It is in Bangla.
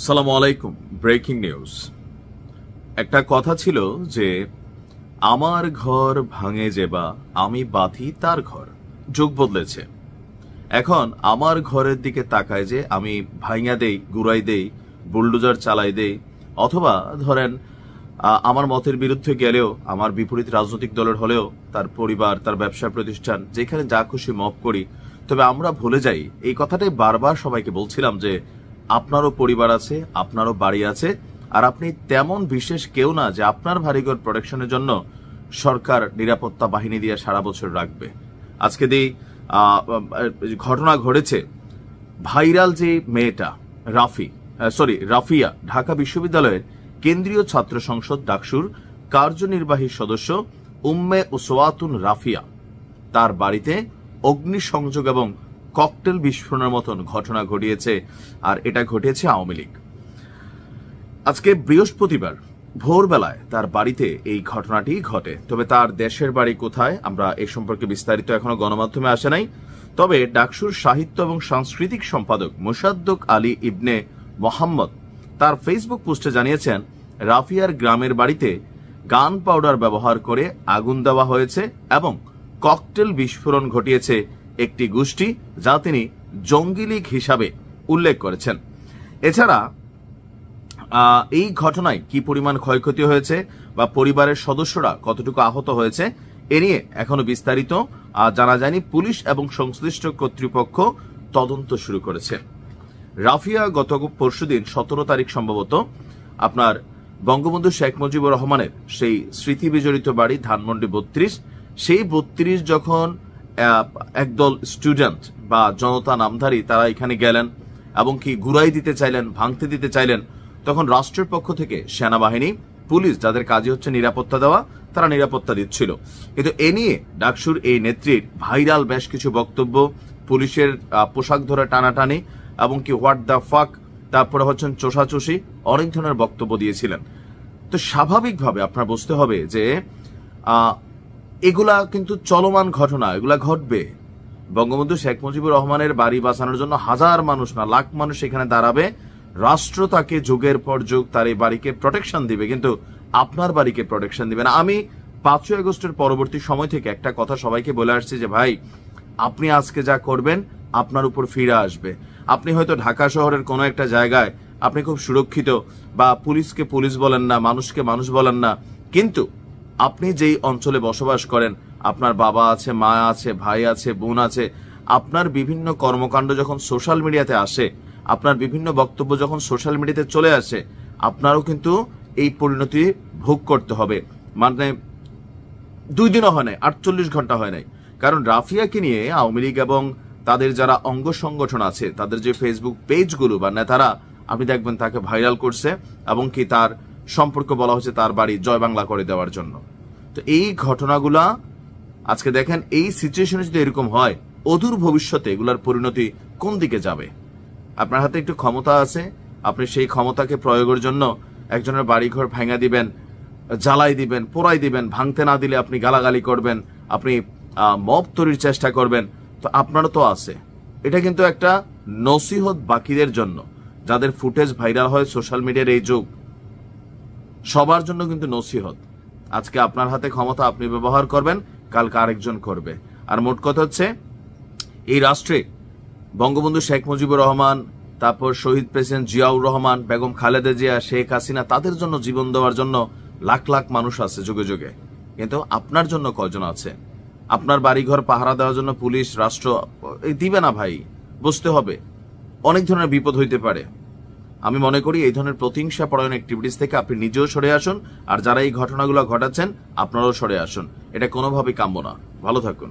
সালামু আলাইকুম। Breaking news. একটা কথা ছিল যে আমার ঘর ভাঙে যেবা আমি বাঁধি তার ঘর। যুগ বদলেছে। এখন আমার ঘরের দিকে তাকায় যে আমি ভাঙা দেই, গুড়াই দেই, বুলডোজার চালাই দেই, অথবা ধরেন আমার মতের বিরুদ্ধে গেলেও, আমার বিপরীত রাজনৈতিক দলের হলেও তার পরিবার, তার ব্যবসা প্রতিষ্ঠান, যেখানে যা খুশি মপ করি। তবে আমরা ভুলে যাই, এই কথাটাই বারবার সবাইকে বলছিলাম যে আপনারও পরিবার আছে, আপনারও বাড়ি আছে, আর আপনি তেমন বিশেষ কেউ না যে আপনার বাড়িঘর প্রোটেকশনের জন্য সরকার নিরাপত্তা বাহিনী দিয়ে সারা বছর রাখবে। আজকে ঘটনা ঘটেছে, ভাইরাল যে মেয়েটা রাফিয়া ঢাকা বিশ্ববিদ্যালয়ের কেন্দ্রীয় ছাত্র সংসদ ডাকসুর কার্যনির্বাহী সদস্য উম্মে উসওয়াতুন রাফিয়া, তার বাড়িতে অগ্নিসংযোগ এবং ককটেল বিস্ফোরণের মতন ঘটনা ঘটিয়েছে, আর এটা ঘটেছে আওয়ামী লীগ। আজকে বৃহস্পতিবার ভোরবেলায় তার বাড়িতে এই ঘটনাটি ঘটে। তবে তার দেশের বাড়ি কোথায় আমরা এই সম্পর্কে বিস্তারিত এখনো গণমাধ্যমে আসে নাই। তবে ডাকসুর সাহিত্য এবং সাংস্কৃতিক সম্পাদক মোসাদ্দেক আলী ইবনে মোহাম্মদ তার ফেসবুক পোস্টে জানিয়েছেন, রাফিয়ার গ্রামের বাড়িতে গান পাউডার ব্যবহার করে আগুন দেওয়া হয়েছে এবং ককটেল বিস্ফোরণ ঘটিয়েছে একটি গোষ্ঠী, যা তিনি জঙ্গি লীগ হিসাবে উল্লেখ করেছেন। এছাড়া এই ঘটনায় কি পরিমাণ ক্ষয়ক্ষতি হয়েছে বা পরিবারের সদস্যরা কতটুকু আহত হয়েছে এ নিয়ে এখনো বিস্তারিত জানা যায়নি। পুলিশ এবং সংশ্লিষ্ট কর্তৃপক্ষ তদন্ত শুরু করেছে। রাফিয়া গত পরশুদিন 17 তারিখ সম্ভবত আপনার বঙ্গবন্ধু শেখ মুজিবুর রহমানের সেই স্মৃতি বিজড়িত বাড়ি ধানমন্ডি 32, সেই 32 যখন একদল স্টুডেন্ট বা জনতা নামধারী তারা এখানে গেলেন এবং কি গুড়াই দিতে চাইলেন, ভাঙতে দিতে চাইলেন, তখন রাষ্ট্রের পক্ষ থেকে সেনাবাহিনী, পুলিশ, যাদের কাজই হচ্ছে নিরাপত্তা দেওয়া, তারা নিরাপত্তা দিচ্ছিল। কিন্তু এ নিয়ে ডাকসুর এই নেত্রীর ভাইরাল বেশ কিছু বক্তব্য, পুলিশের পোশাক ধরে টানাটানি এবং কি হোয়াট দ্য ফাক, তারপরে হচ্ছেন চোষাচুষি, অনেক ধরনের বক্তব্য দিয়েছিলেন। তো স্বাভাবিকভাবে আপনার বুঝতে হবে যে এগুলা কিন্তু চলমান ঘটনা, এগুলা ঘটবে। বঙ্গবন্ধু শেখ মুজিবুর রহমানের বাড়ি বাঁচানোর জন্য হাজার মানুষ না লাখ মানুষ এখানে দাঁড়াবে। রাষ্ট্র তাকে যুগের পর যুগ তার এই বাড়িকে প্রোটেকশন দিবে, কিন্তু আপনার বাড়িকে প্রোটেকশন দিবে না। আমি 5ই আগস্টের পরবর্তী সময় থেকে একটা কথা সবাইকে বলে আসছি যে ভাই, আপনি আজকে যা করবেন আপনার উপর ফিরে আসবে। আপনি হয়তো ঢাকা শহরের কোনো একটা জায়গায় আপনি খুব সুরক্ষিত, বা পুলিশকে পুলিশ বলেন না, মানুষকে মানুষ বলেন না, কিন্তু আপনি যেই অঞ্চলে বসবাস করেন, আপনার বাবা আছে, মা আছে, ভাই আছে, বোন আছে, আপনার বিভিন্ন কর্মকাণ্ড যখন সোশ্যাল মিডিয়াতে আসে, আপনার বিভিন্ন বক্তব্য যখন সোশ্যাল মিডিয়াতে চলে আসে, আপনারও কিন্তু এই পরিণতি ভোগ করতে হবে। মানে 2 দিনও হয় নাই, 48 ঘন্টা হয় নাই। কারণ রাফিয়াকে নিয়ে আওয়ামী লীগ এবং তাদের যারা অঙ্গ সংগঠন আছে, তাদের যে ফেসবুক পেজগুলো বা নেতারা, আপনি দেখবেন তাকে ভাইরাল করছে এবং কি তার সম্পর্ক বলা হচ্ছে তার বাড়ি জয় বাংলা করে দেওয়ার জন্য। তো এই ঘটনাগুলা আজকে দেখেন, এই সিচুয়েশনে যদি এরকম হয়, অদূর ভবিষ্যতে এগুলার পরিণতি কোন দিকে যাবে? আপনার হাতে একটু ক্ষমতা আছে, আপনি সেই ক্ষমতাকে প্রয়োগের জন্য একজনের বাড়িঘর ভাঙা দিবেন, জ্বালাই দিবেন, পোড়াই দিবেন, ভাঙতে না দিলে আপনি গালাগালি করবেন, আপনি মব তৈরির চেষ্টা করবেন। তো আপনারও তো আছে। এটা কিন্তু একটা নসিহত বাকিদের জন্য, যাদের ফুটেজ ভাইরাল হয় সোশ্যাল মিডিয়ার এই যুগ, সবার জন্য কিন্তু নসিহত। আজকে আপনার হাতে ক্ষমতা, আপনি ব্যবহার করবেন, কালকে আরেকজন করবে। আর মোট কথা হচ্ছে, এই রাষ্ট্রে বঙ্গবন্ধু শেখ মুজিবুর রহমান, তারপর শহীদ প্রেসিডেন্ট জিয়াউর রহমান, বেগম খালেদা জিয়া, শেখ হাসিনা, তাদের জন্য জীবন দেওয়ার জন্য লাখ লাখ মানুষ আছে যুগে যুগে, কিন্তু আপনার জন্য কজন আছে? আপনার বাড়িঘর পাহারা দেওয়ার জন্য পুলিশ, রাষ্ট্র দিবে না ভাই, বুঝতে হবে অনেক ধরনের বিপদ হইতে পারে। আমি মনে করি এই ধরনের প্রতিহিংসা পরায়ণ অ্যাক্টিভিটিস থেকে আপনি নিজেও সরে আসুন, আর যারা এই ঘটনাগুলো ঘটাচ্ছেন আপনারাও সরে আসুন। এটা কোনোভাবেই কাম্য না। ভালো থাকুন।